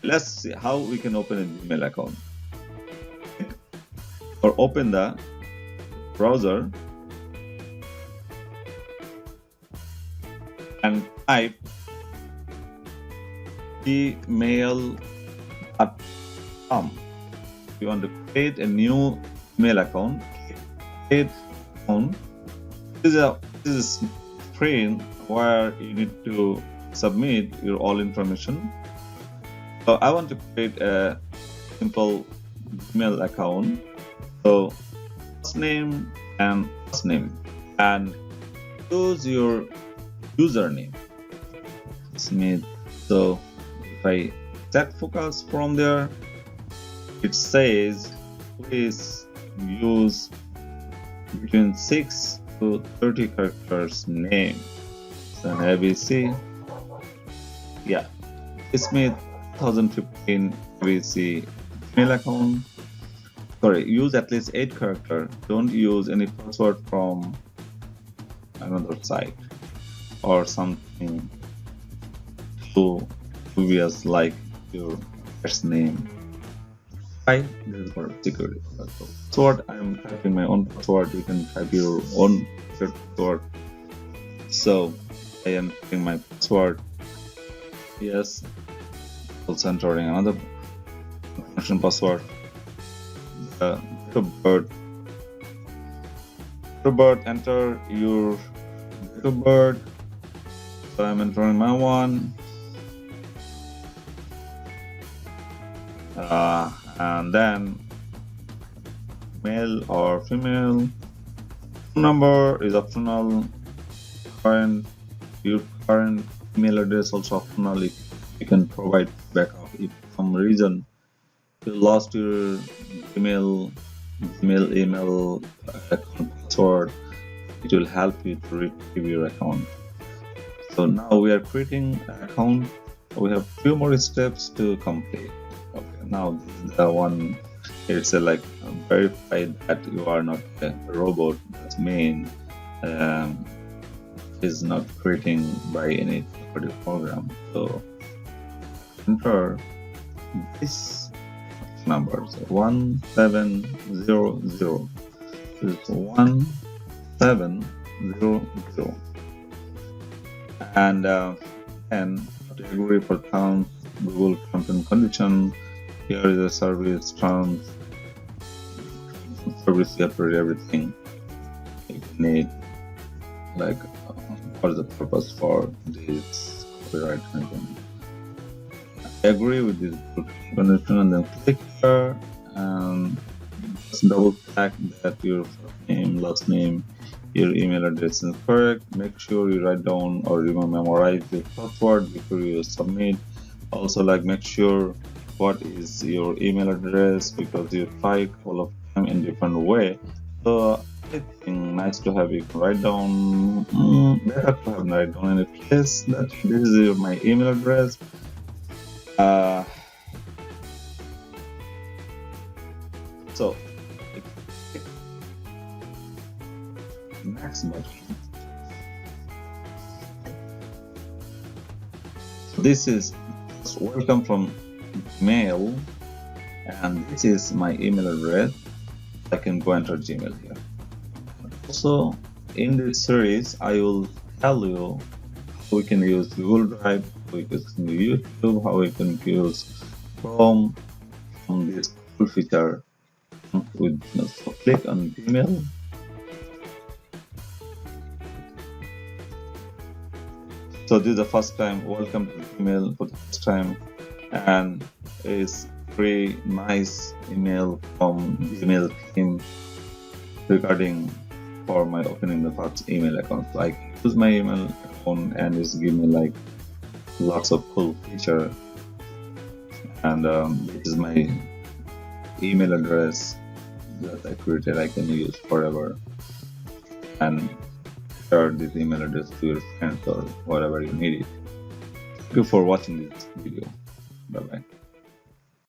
Let's see how we can open a Gmail account. Or open the browser and type gmail.com. If you want to create a new email account, create account. This is a screen where you need to submit your all information. So I want to create a simple Gmail account. So first name and last name, and choose your username. Smith. So if I set focus from there, it says please use between 6 to 30 characters name. So an ABC. Yeah. Smith 2015 ABC email account. Sorry, use at least 8 characters. Don't use any password from another site or something too obvious like your first name. Why? This is for security. Password, I'm typing my own password. You can type your own password. So I am typing my password. Yes. Also entering another confirmation password. Date of birth. Date of birth. Enter your date of birth. So I'm entering my one. And then male or female. Phone number is optional. Your current email address also optional. If you can provide backup if for some reason you lost your email account password, it will help you to retrieve your account. So now we are creating an account. We have few more steps to complete. Okay, now this is the one. It's like verify that you are not a robot. That means is not creating by any particular program. So enter this number. So 1700. This is 1700. And category for terms, Google terms and condition. Here is the service terms. Service, you have to read everything you need, like what is the purpose for this copyright content. I agree with this condition and then click here and just double check that your first name, last name, your email address is correct. Make sure you write down or memorize your password before you submit. Also, like, make sure what is your email address because you try a couple of times in different way. So I think nice to have you write down. Better to have write down in a place that this is my email address. So next button. This is welcome from mail, and this is my email address. I can go enter Gmail here. Also, in this series, I will tell you how we can use Google Drive, how we can use YouTube, how we can use Chrome from this cool feature. With so click on Gmail. So this is the first time. Welcome to Gmail for the first time, and it's very nice email from Gmail team regarding for my opening the first email account. So I can use my email account and it's give me like lots of cool feature. And this is my email address that I created. I can use forever and share this email address to your friends or whatever you need it. Thank you for watching this video. Bye bye.